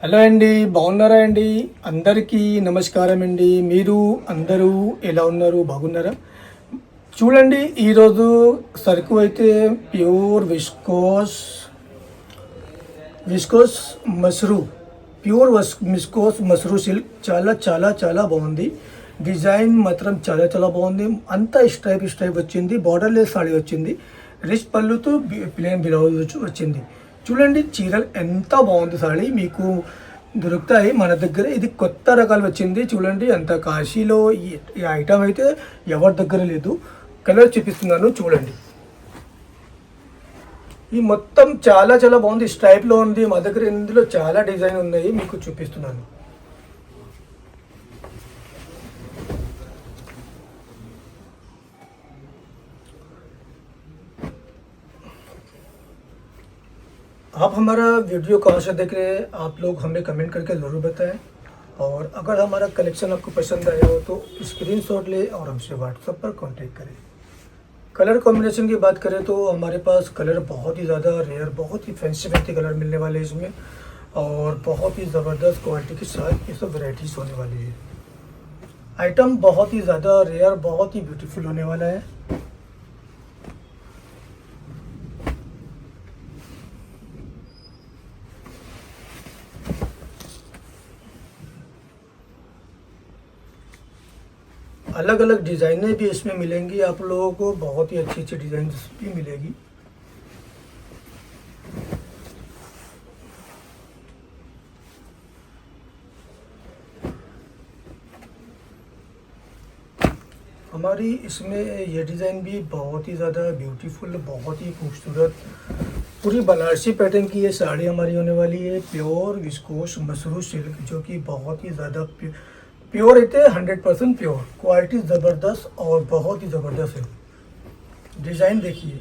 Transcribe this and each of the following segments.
Hello అండి, బాగున్నారా అండి? అందరికీ నమస్కారం అండి. మీరు అందరూ ఎలా ఉన్నారు? బాగున్నారా? చూడండి, ఈరోజు సరుకు అయితే ప్యూర్ విస్కోస్ మస్రూ విస్కోస్ మస్రూ సిల్క్ చాలా చాలా చాలా బాగుంది. డిజైన్ మాత్రం చాలా చాలా బాగుంది. అంతా స్ట్రైప్ వచ్చింది. బార్డర్లెస్ సాడీ వచ్చింది. రిచ్ పళ్ళుతో ప్లేన్ బ్లౌజ్ వచ్చింది. చూడండి చీరలు ఎంత బాగుంది. సాడీ మీకు దొరుకుతాయి మన దగ్గర. ఇది కొత్త రకాలు వచ్చింది. చూడండి అంత కాశీలో ఈ ఐటమ్ అయితే ఎవరి దగ్గర లేదు. కలర్ చూపిస్తున్నాను చూడండి. ఈ మొత్తం చాలా చాలా బాగుంది. స్ట్రైప్లో ఉంది. మా దగ్గర ఇందులో చాలా డిజైన్ ఉన్నాయి, మీకు చూపిస్తున్నాను. आप हमारा वीडियो कहाँ से देख रहे हैं, आप लोग हमें कमेंट करके ज़रूर बताएं। और अगर हमारा कलेक्शन आपको पसंद आया हो तो स्क्रीनशॉट ले और हमसे व्हाट्सएप पर कांटेक्ट करें। कलर कॉम्बिनेशन की बात करें तो हमारे पास कलर बहुत ही ज़्यादा रेयर, बहुत ही फैंसी कलर मिलने वाले हैं इसमें, और बहुत ही ज़बरदस्त क्वालिटी के साथ ये सब वैरायटीज़ होने वाली है। आइटम बहुत ही ज़्यादा रेयर, बहुत ही ब्यूटीफुल होने वाला है। अलग अलग डिज़ाइनें भी इसमें मिलेंगी आप लोगों को, बहुत ही अच्छी अच्छी डिज़ाइन भी मिलेगी। हमारी इसमें ये डिज़ाइन भी बहुत ही ज़्यादा ब्यूटीफुल, बहुत ही खूबसूरत, पूरी बनारसी पैटर्न की ये साड़ी हमारी होने वाली है। प्योर विस्कोस मसरू सिल्क, जो कि बहुत ही ज़्यादा प्योर रहते हैं, 100% प्योर। क्वालिटी ज़बरदस्त और बहुत ही ज़बरदस्त है। डिज़ाइन देखिए,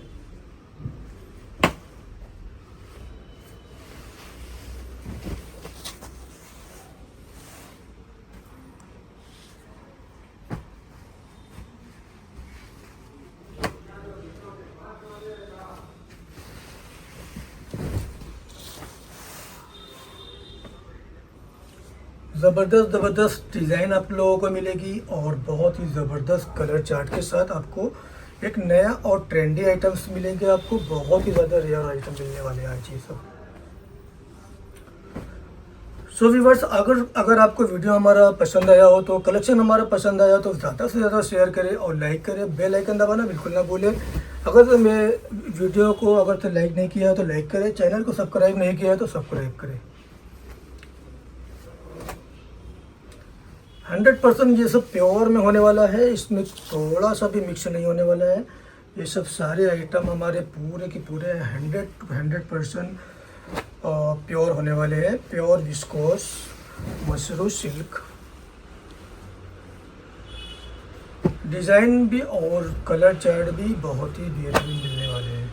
ज़बरदस्त डिज़ाइन आप लोगों को मिलेगी और बहुत ही ज़बरदस्त कलर चार्ट के साथ आपको एक नया और ट्रेंडी आइटम्स मिलेंगे। आपको बहुत ही ज़्यादा रेयर आइटम मिलने वाले हैं आज ये सब। सो व्यूअर्स, अगर आपको वीडियो हमारा पसंद आया हो तो, कलेक्शन हमारा पसंद आया तो ज़्यादा से ज़्यादा शेयर करें और लाइक करें। बेल आइकन दबाना बिल्कुल ना भूलें। अगर तो मैं वीडियो को अगर तो लाइक नहीं किया तो लाइक करें, चैनल को सब्सक्राइब नहीं किया तो सब्सक्राइब करें। 100% ये सब प्योर में होने वाला है, इसमें थोड़ा सा भी मिक्स नहीं होने वाला है। ये सब सारे आइटम हमारे पूरे के पूरे 100% प्योर होने वाले हैं। Pure viscous Mashru silk, design भी और कलर चार्ट भी बहुत ही बेहतरीन मिलने वाले हैं।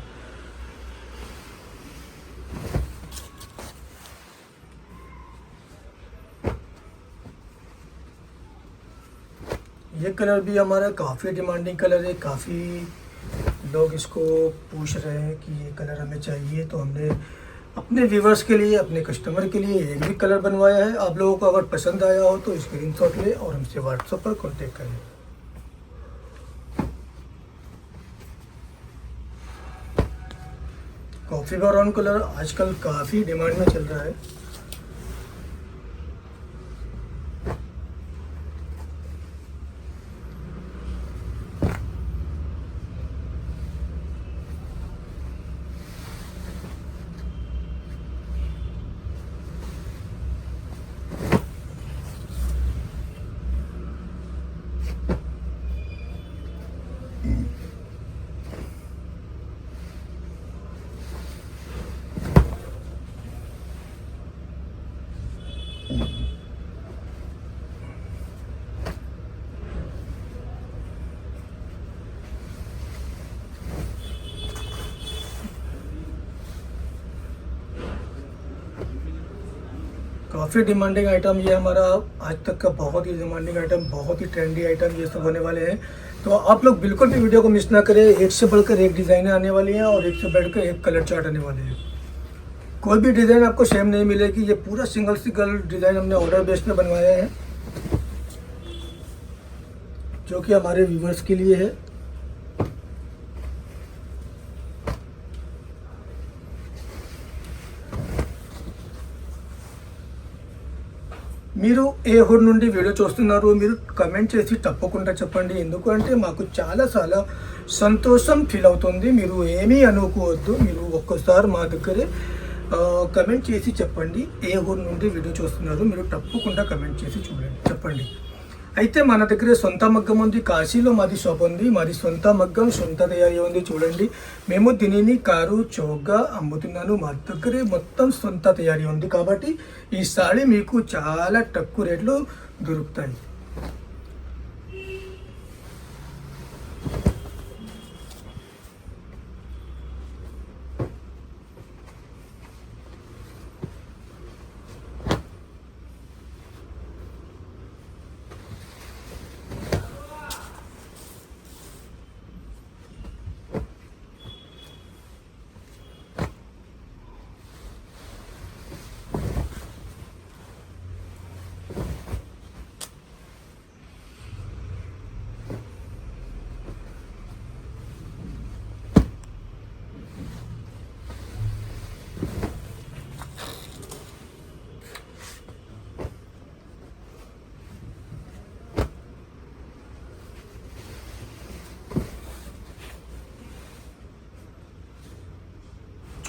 ये कलर भी हमारा काफ़ी डिमांडिंग कलर है। काफ़ी लोग इसको पूछ रहे हैं कि ये कलर हमें चाहिए, तो हमने अपने व्यूवर्स के लिए, अपने कस्टमर के लिए एक भी कलर बनवाया है। आप लोगों को अगर पसंद आया हो तो स्क्रीनशॉट ले और हमसे व्हाट्सएप पर कांटेक्ट करें। कॉफ़ी ब्राउन कलर आजकल काफ़ी डिमांड में चल रहा है। काफ़ी डिमांडिंग आइटम ये हमारा आज तक का बहुत ही डिमांडिंग आइटम, बहुत ही ट्रेंडी आइटम ये सब होने वाले हैं। तो आप लोग बिल्कुल भी वीडियो को मिस ना करें। एक से बढ़कर एक डिज़ाइनें आने वाली हैं और एक से बढ़कर एक कलर चार्ट आने वाले हैं। कोई भी डिज़ाइन आपको सेम नहीं मिलेगी। ये पूरा सिंगल सिंगल डिज़ाइन हमने ऑर्डर बेस पे बनवाया है, जो कि हमारे व्यूवर्स के लिए है। మీరు ఏ ఊరు నుండి వీడియో చూస్తున్నారు, మీరు కమెంట్ చేసి తప్పకుండా చెప్పండి. ఎందుకంటే మాకు చాలా సంతోషం ఫీల్ అవుతుంది. మీరు ఏమీ అనుకోవద్దు, మీరు ఒక్కసారి మా దగ్గరే కమెంట్ చేసి చెప్పండి ఏ ఊరు నుండి వీడియో చూస్తున్నారు. మీరు తప్పకుండా కమెంట్ చేసి చెప్పండి. అయితే మన దగ్గర సొంత మగ్గం ఉంది, కాశీలో మాది షాప్ ఉంది. మాది సొంత మగ్గం, సొంత తయారీ ఉంది. చూడండి, మేము దీనిని కారు చౌకగా అమ్ముతున్నాను. మా దగ్గరే మొత్తం సొంత తయారీ ఉంది కాబట్టి ఈ సారీ మీకు చాలా తక్కువ రేట్లో దొరుకుతాయి.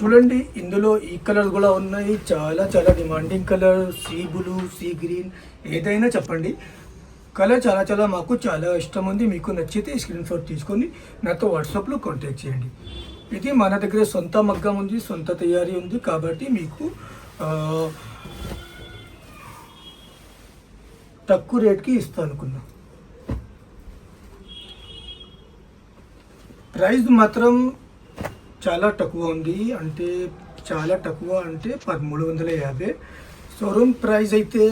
చూడండి, ఇందులో ఈ కలర్ కూడా ఉన్నాయి. చాలా demanding colour, sea blue, sea green, ఏదైనా చెప్పండి. కలర్ చాలా మాకు చాలా ఇష్టం ఉంది. మీకు నచ్చితే స్క్రీన్ షాట్ తీసుకొని నాతో వాట్సాప్లో కాంటాక్ట్ చేయండి. ఇది మన దగ్గర సొంత మగ్గం ఉంది, సొంత తయారీ ఉంది కాబట్టి మీకు తక్కువ రేట్కి ఇస్తాను అనుకున్నా. ప్రైస్ మాత్రం చాలా తక్కువ ఉంది, అంటే చాలా తక్కువ అంటే 1350. షోరూమ్ ప్రైస్ అయితే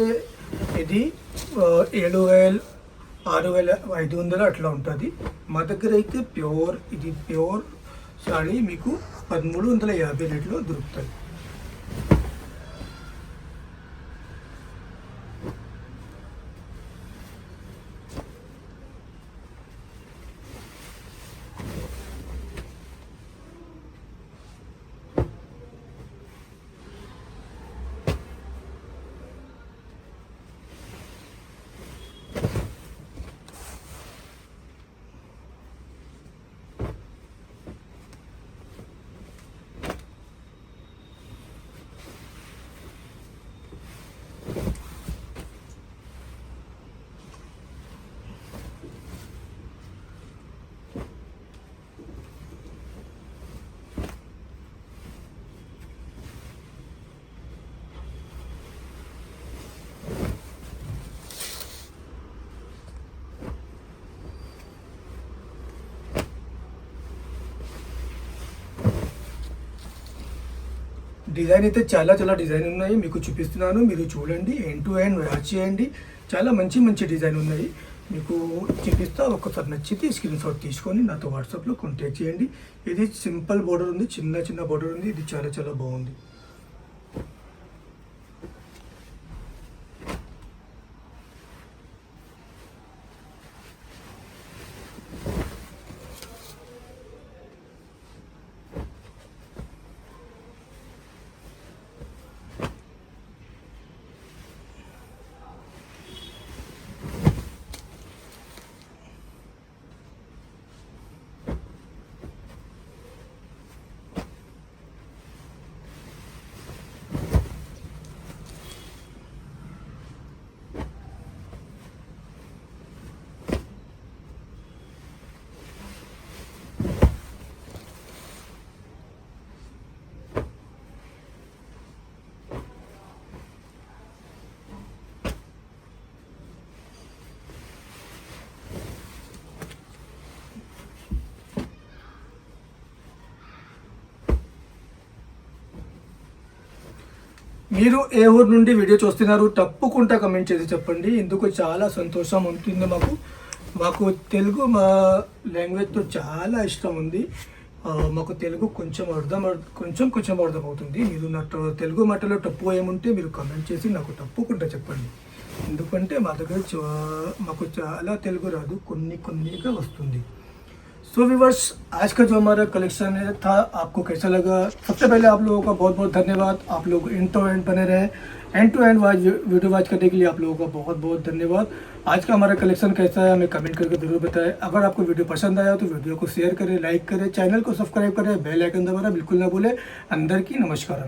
ఇది 7000, 6500 అట్లా ఉంటుంది. మా దగ్గర అయితే ఇది ప్యూర్ సారీ మీకు 1350 రేట్లో దొరుకుతుంది. డిజైన్ అయితే చాలా డిజైన్ ఉన్నాయి, మీకు చూపిస్తున్నాను. మీరు చూడండి, ఎండ్ టు ఎండ్ వాచ్ చేయండి. చాలా మంచి డిజైన్ ఉన్నాయి, మీకు చూపిస్తా. ఒకసారి నచ్చితే స్క్రీన్ షాట్ తీసుకొని నాతో వాట్సాప్లో కాంటాక్ట్ చేయండి. ఇది సింపుల్ బోర్డర్ ఉంది, చిన్న బోర్డర్ ఉంది. ఇది చాలా బాగుంది. మీరు ఏ ఊరు నుండి వీడియో చూస్తున్నారు తప్పకుండా కమెంట్ చేసి చెప్పండి. ఎందుకు చాలా సంతోషం ఉంటుంది మాకు తెలుగు మా లాంగ్వేజ్తో చాలా ఇష్టం ఉంది. మాకు తెలుగు కొంచెం అర్థమవుతుంది. మీరు నా తెలుగు మాటలో తప్పు ఏముంటే మీరు కామెంట్ చేసి నాకు తప్పకుండా చెప్పండి. ఎందుకంటే మా దగ్గర మాకు చాలా తెలుగు రాదు, కొన్నిగా వస్తుంది. सो व्यूवर्स, आज का जो हमारा कलेक्शन है था आपको कैसा लगा? सबसे पहले आप लोगों का बहुत बहुत धन्यवाद. आप लोग एंड टू एंड बने रहे, end to end video watch करने के लिए आप लोगों का बहुत बहुत धन्यवाद. आज का हमारा कलेक्शन कैसा है हमें कमेंट करके जरूर बताएं. अगर आपको वीडियो पसंद आया तो वीडियो को शेयर करें, लाइक करें, चैनल को सब्सक्राइब करें, बेल आइकन दबाना बिल्कुल ना भूलें. अंदर की नमस्कार.